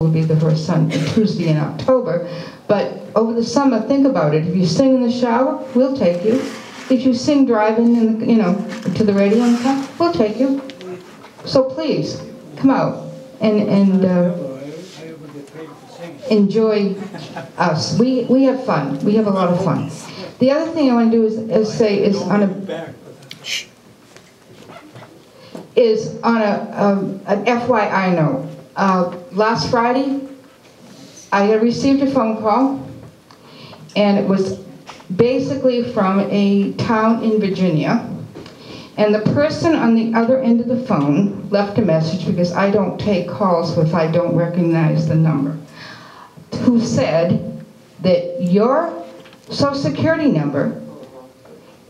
will be the first Tuesday in October. But over the summer, think about it. If you sing in the shower, we'll take you. If you sing driving, to the radio and stuff, we'll take you. So please, come out and enjoy us. We have fun. We have a lot of fun. The other thing I want to do is on an FYI note. Last Friday, I received a phone call, and it was basically from a town in Virginia, and the person on the other end of the phone left a message, because I don't take calls if I don't recognize the number, who said that your Social Security number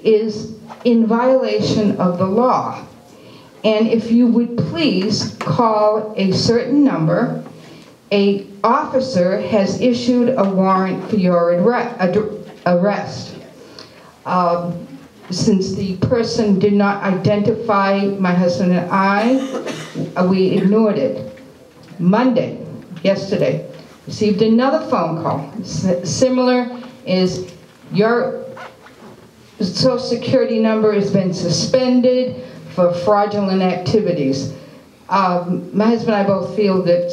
is in violation of the law. And if you would please call a certain number, an officer has issued a warrant for your arrest. Since the person did not identify my husband and I, we ignored it. Monday, yesterday, received another phone call. Similar is your Social Security number has been suspended for fraudulent activities. My husband and I both feel that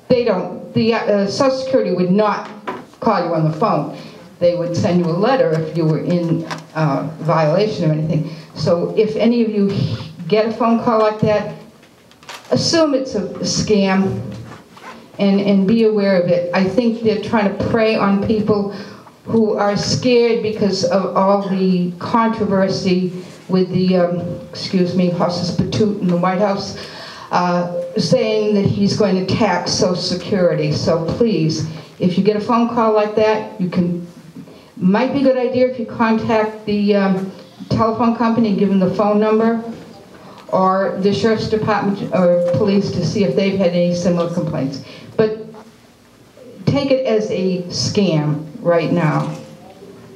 the Social Security would not call you on the phone. They would send you a letter if you were in violation of anything. So if any of you get a phone call like that, assume it's a scam and be aware of it. I think they're trying to prey on people who are scared because of all the controversy with the, Horses Patoot in the White House, saying that he's going to tax Social Security. So please, if you get a phone call like that, might be a good idea if you contact the telephone company and give them the phone number, or the Sheriff's Department or police to see if they've had any similar complaints. But take it as a scam right now.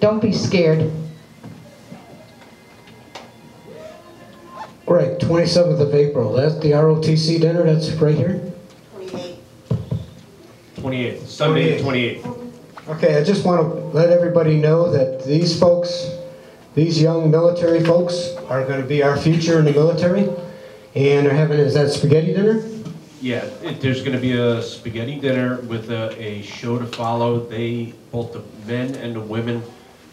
Don't be scared. Right, 27th of April. That's the ROTC dinner. That's right here. 28th. Sunday the 28th. Okay, I just want to let everybody know that these folks, these young military folks, are going to be our future in the military, and they're having, is that spaghetti dinner? Yeah, there's going to be a spaghetti dinner with a show to follow. Both the men and the women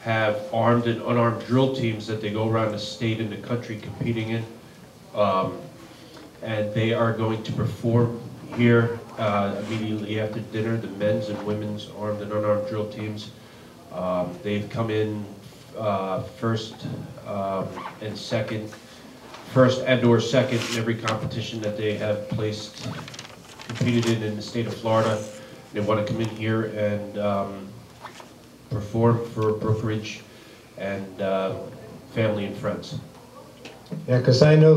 have armed and unarmed drill teams that they go around the state and the country competing in. And they are going to perform here immediately after dinner, the men's and women's armed and unarmed drill teams. They've come in first and or second in every competition that they have competed in the state of Florida. They want to come in here and perform for Brookridge and family and friends. Yeah, because I know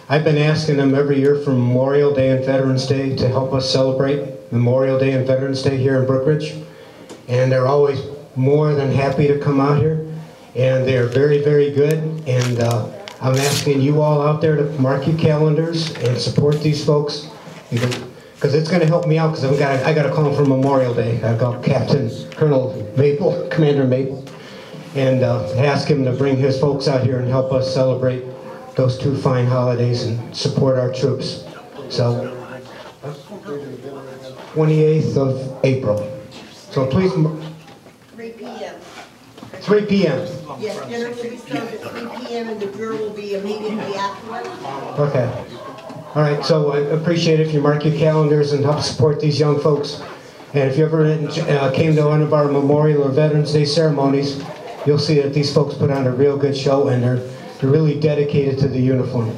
I've been asking them every year for Memorial Day and Veterans Day to help us celebrate Memorial Day and Veterans Day here in Brookridge. And they're always more than happy to come out here. And they're very, very good. And I'm asking you all out there to mark your calendars and support these folks. Because it's going to help me out, because I got a call for Memorial Day. I got Colonel Maple, Commander Maple, and ask him to bring his folks out here and help us celebrate those two fine holidays and support our troops. So, 28th of April. So please. 3 p.m. 3 p.m. Yes, dinner will be served at 3 p.m. and the drill will be immediately afterwards. Okay. All right, so I appreciate it if you mark your calendars and help support these young folks. And if you ever came to one of our Memorial or Veterans Day ceremonies, you'll see that these folks put on a real good show, and they're really dedicated to the uniform.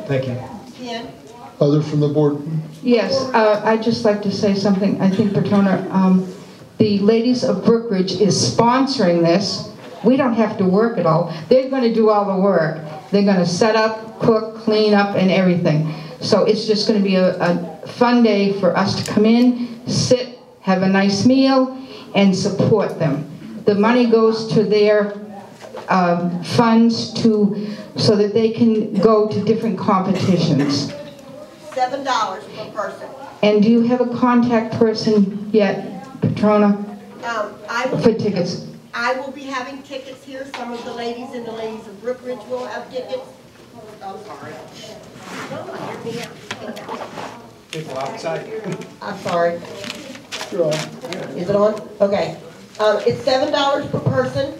Thank you. Ken? Others from the board? Yes, I'd just like to say something. I think, Patrona, the ladies of Brookridge is sponsoring this. We don't have to work at all. They're going to do all the work. They're going to set up, cook, clean up, and everything. So it's just going to be a fun day for us to come in, sit, have a nice meal, and support them. The money goes to their funds so that they can go to different competitions. $7 per person. And do you have a contact person yet, Petrona, for tickets? I will be having tickets here. Some of the ladies and the ladies of Brookridge will have tickets. Oh, sorry. No, hear me out. People outside. I'm sorry. Is it on? Okay. It's $7 per person.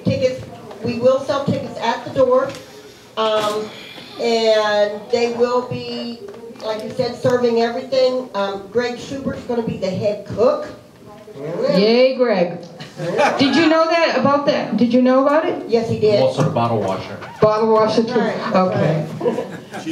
Tickets, we will sell tickets at the door. And they will be, like you said, serving everything. Greg Schubert's going to be the head cook. Yay, Greg. Did you know about that? Did you know about it? Yes, he did. Also the bottle washer. Bottle washer too? Right, Okay.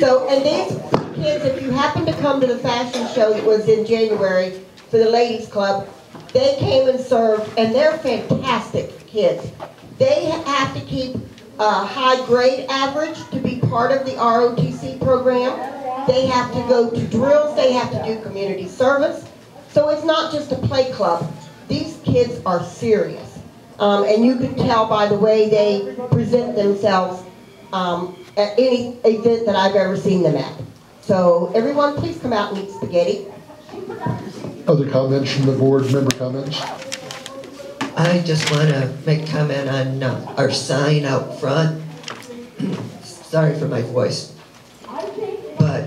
So, and these kids, if you happen to come to the fashion show that was in January for the ladies club, they came and served, and they're fantastic kids. They have to keep a high grade average to be part of the ROTC program. They have to go to drills, they have to do community service. So it's not just a play club. These kids are serious. And you can tell by the way they present themselves at any event that I've ever seen them at. So everyone, please come out and eat spaghetti. Other comments from the board, member comments? I just want to make comment on our sign out front. Sorry for my voice. But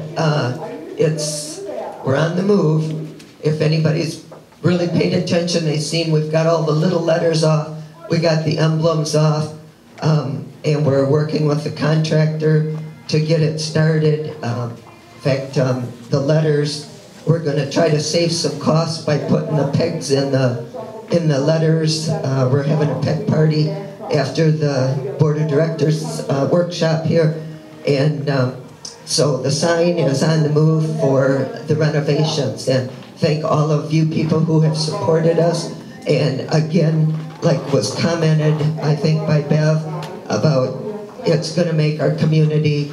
we're on the move. If anybody's really paid attention, they've seen we've got all the little letters off. We got the emblems off. And we're working with the contractor to get it started. In fact, the letters, we're going to try to save some costs by putting the pegs in the letters. We're having a peg party after the board of directors workshop here, and so the sign is on the move for the renovations. And thank all of you people who have supported us. And again, like was commented, I think by Bev, about it's going to make our community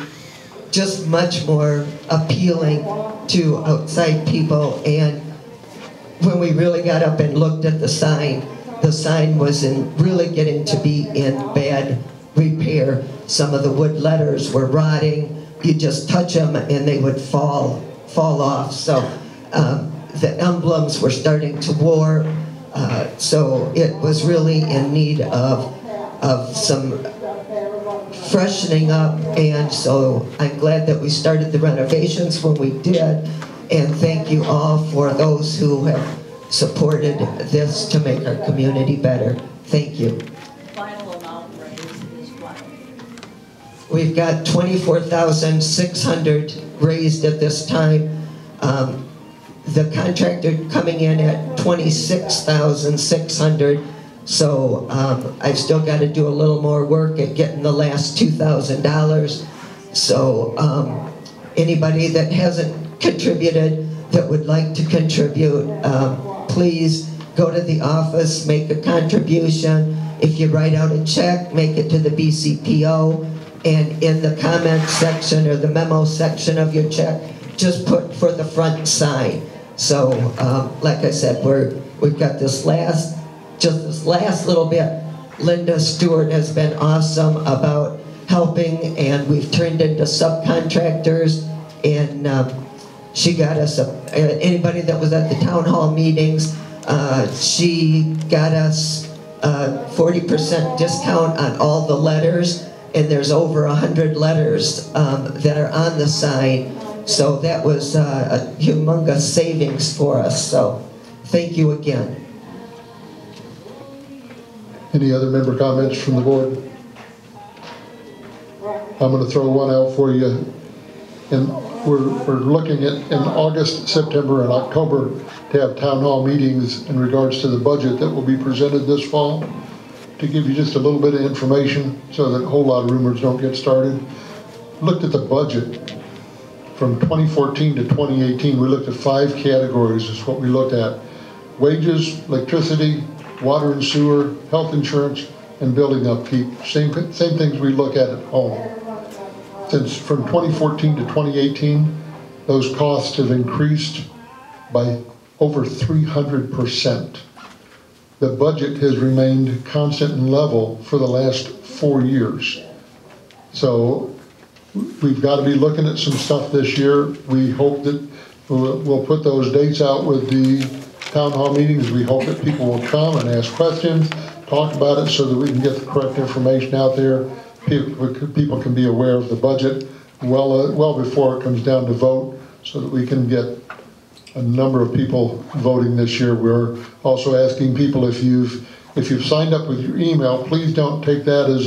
just much more appealing to outside people. And when we really got up and looked at the sign was really getting to be in bad repair. Some of the wood letters were rotting. You just touch them and they would fall off. So the emblems were starting to warp. So it was really in need of some freshening up, and so I'm glad that we started the renovations when we did, and thank you all for those who have supported this to make our community better. Thank you. Final amount raised is what? We've got $24,600 raised at this time. The contractor coming in at $26,600. So I've still got to do a little more work at getting the last $2,000. So anybody that hasn't contributed that would like to contribute, please go to the office, make a contribution. If you write out a check, make it to the BCPO, and in the comment section or the memo section of your check, just put for the front sign. So like I said, we've got this last little bit. Linda Stewart has been awesome about helping, and we've turned into subcontractors, and she got us, anybody that was at the town hall meetings, she got us 40% discount on all the letters, and there's over 100 letters that are on the sign. So that was a humongous savings for us. So thank you again. Any other member comments from the board? I'm going to throw one out for you. And we're looking at in August, September, and October to have town hall meetings in regards to the budget that will be presented this fall. To give you just a little bit of information so that a whole lot of rumors don't get started. Looked at the budget from 2014 to 2018. We looked at 5 categories is what we looked at. Wages, electricity, water and sewer, health insurance, and building upkeep. Same things we look at home. Since from 2014 to 2018, those costs have increased by over 300%. The budget has remained constant and level for the last 4 years. So we've got to be looking at some stuff this year. We hope that We'll put those dates out with the town hall meetings. We hope that people will come and ask questions, talk about it so that we can get the correct information out there. People can be aware of the budget well before it comes down to vote, so that we can get a number of people voting this year. We're also asking people, if you've signed up with your email, please don't take that as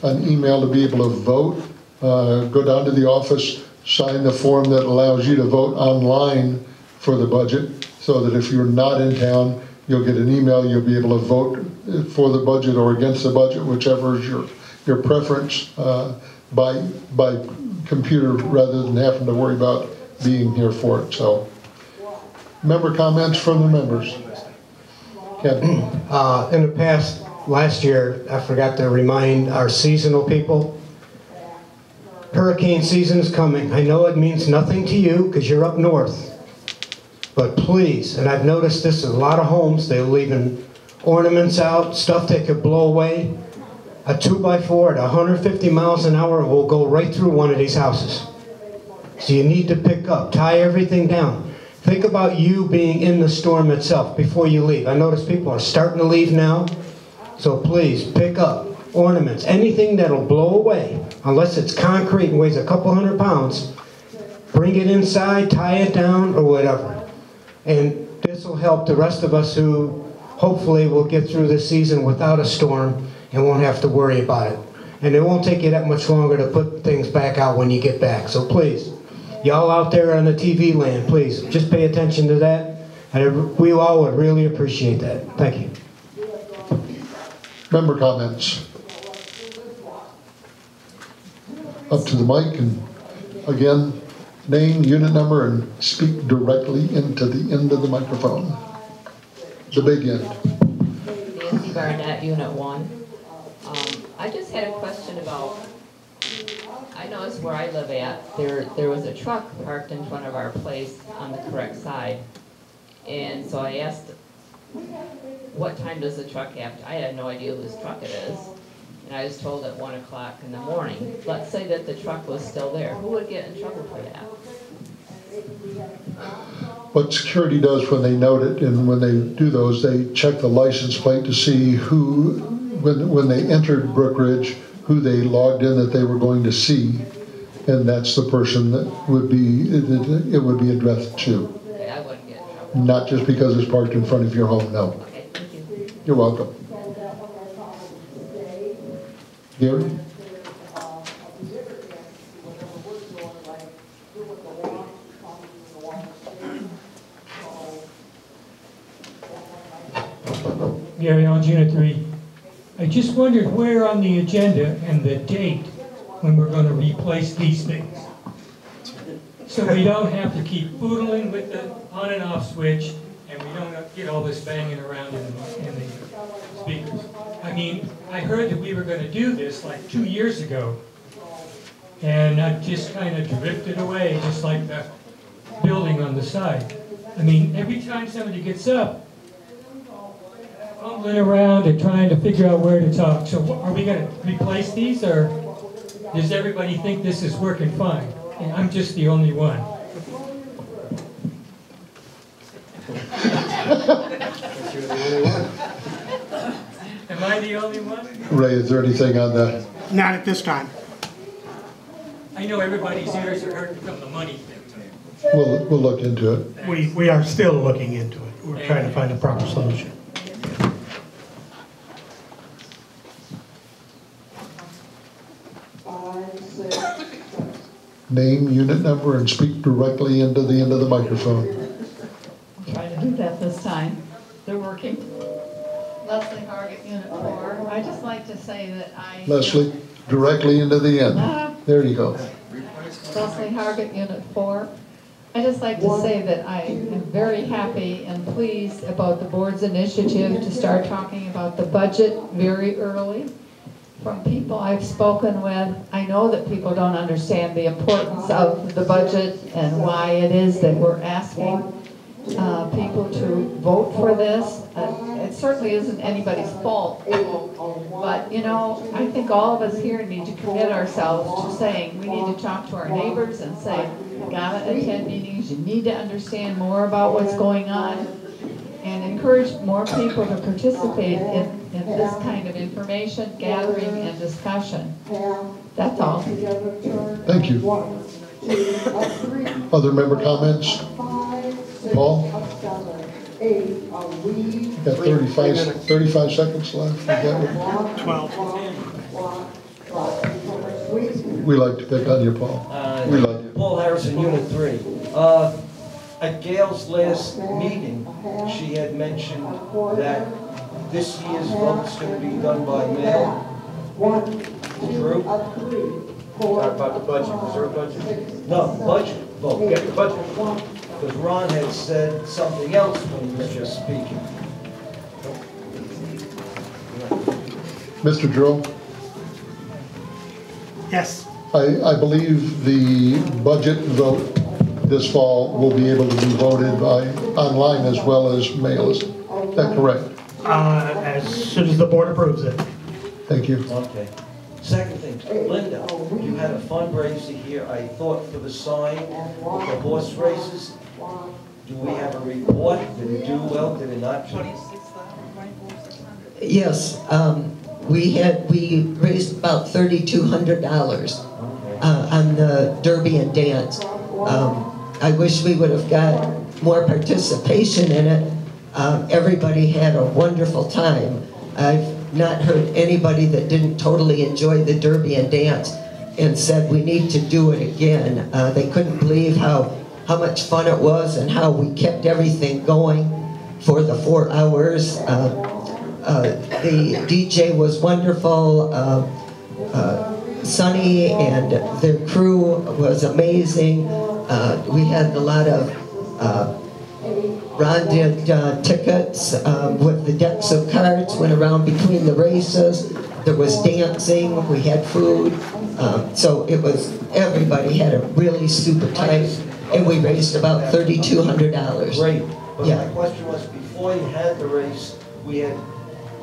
an email to be able to vote. Go down to the office, sign the form that allows you to vote online for the budget, so that if you're not in town, you'll get an email, you'll be able to vote for the budget or against the budget, whichever is your preference, by computer, rather than having to worry about being here for it. So, member comments from the members. Ken. In the past, last year, I forgot to remind our seasonal people, hurricane season is coming. I know it means nothing to you because you're up north. But please, and I've noticed this in a lot of homes, they're leaving ornaments out, stuff that could blow away. A 2x4 at 150 miles an hour will go right through one of these houses. So you need to pick up, tie everything down. Think about you being in the storm itself before you leave. I notice people are starting to leave now. So please, pick up ornaments, anything that'll blow away, unless it's concrete and weighs a couple 100 pounds. Bring it inside, tie it down, or whatever. And this will help the rest of us who hopefully will get through this season without a storm and won't have to worry about it. And it won't take you that much longer to put things back out when you get back. So please, y'all out there on the TV land, please, just pay attention to that. And we all would really appreciate that. Thank you. Member comments. Up to the mic, and again, name, unit number, and speak directly into the end of the microphone. The big end. Nancy Barnett, Unit 1. I just had a question about, I noticed where I live at, there was a truck parked in front of our place on the correct side. And so I asked, what time does the truck have to, I had no idea whose truck it is. And I was told at 1 o'clock in the morning. Let's say that the truck was still there. Who would get in trouble for that? What security does when they note it, and when they do those, they check the license plate to see who, when they entered Brookridge, who they logged in that they were going to see. And that's the person that would be, it would be addressed to. Okay, I wouldn't get in trouble. Not just because it's parked in front of your home, no. Okay, thank you. You're welcome. Gary? Gary on Unit 3. I just wondered where on the agenda and the date when we're going to replace these things. So we don't have to keep boodling with the on and off switch, and we don't get all this banging around in the speakers. I mean, I heard that we were going to do this like 2 years ago, and I just kind of drifted away, just like the building on the side. I mean, every time somebody gets up, fumbling around and trying to figure out where to talk. So are we going to replace these, or does everybody think this is working fine? And I'm just the only one. Am I the only one? Ray, is there anything on that? Not at this time. I know everybody's ears are hurting from the money thing. We'll look into it. We are still looking into it. We're trying to find a proper solution. Name, unit number, and speak directly into the end of the microphone. I'll try to do that this time. They're working. Leslie Hargett, Unit 4. I just like to say that I... Leslie, directly into the end. There you go. Leslie Hargett, Unit 4. I just like to say that I am very happy and pleased about the board's initiative to start talking about the budget very early. From people I've spoken with, I know that people don't understand the importance of the budget and why it is that we're asking people to vote for this. It certainly isn't anybody's fault, but you know, I think all of us here need to commit ourselves to saying we need to talk to our neighbors and say, gotta attend meetings, you need to understand more about what's going on, and encourage more people to participate in this kind of information gathering and discussion. That's all. Thank you. Other member comments? Paul? Got 35 seconds left. Is that what? 12. We like to pick on you, Paul. We like you. Paul Harrison, Unit 3. At Gail's last meeting, she had mentioned that this year's vote's going to be done by mail. True? Talk about the budget, reserve budget. No, budget vote. Yeah, the budget. Because Ron had said something else when he was just speaking. Mr. Drill? Yes. I believe the budget vote this fall will be able to be voted by online as well as mail. Is that correct? As soon as the board approves it. Thank you. Okay. Second thing, Linda, you had a fundraiser here, I thought, for the sign, the horse races. Do we have a report? Did it do well? Did it not? Yes, we raised about $3,200 on the Derby and Dance. I wish we would have got more participation in it. Everybody had a wonderful time. I've not heard anybody that didn't totally enjoy the Derby and Dance and said we need to do it again. They couldn't believe how much fun it was and how we kept everything going for the 4 hours. The DJ was wonderful. Sonny and their crew was amazing. We had a lot of, Ron did tickets with the decks of cards, went around between the races. There was dancing, we had food. So it was, everybody had a really super time. And we raised about $3,200. Great. But Yeah. my question was, before you had the race, we had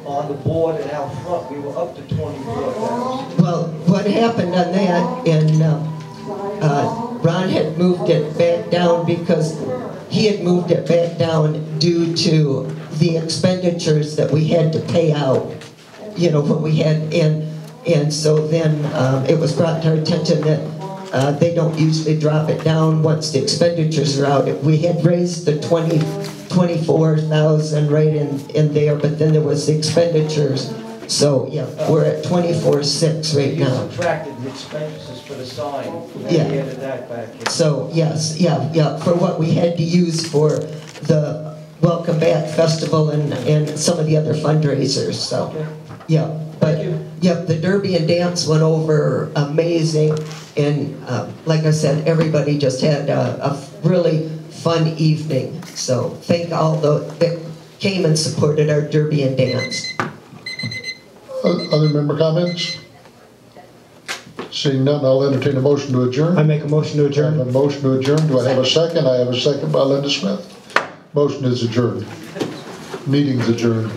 on the board and out front, we were up to 24,000. Well, what happened on that, and Ron had moved it back down because he had moved it back down due to the expenditures that we had to pay out, you know, what we had, and so then it was brought to our attention that they don't usually drop it down once the expenditures are out. We had raised the 24,000 right in there, but then there was the expenditures. So yeah, we're at 24,600 right You now. subtracted the expenses for the sign, and Yeah. you added that back in. So yes, yeah, for what we had to use for the Welcome Back Festival and some of the other fundraisers. So Okay. yeah, but Thank you. yeah, the Derby and Dance went over amazing, and like I said, everybody just had a really fun evening. So thank all that came and supported our Derby and Dance. Other member comments? Seeing none, I'll entertain a motion to adjourn. I make a motion to I have adjourn. a motion to adjourn. Do I have a second? I have a second by Linda Smith. Motion is adjourned. Meeting's adjourned.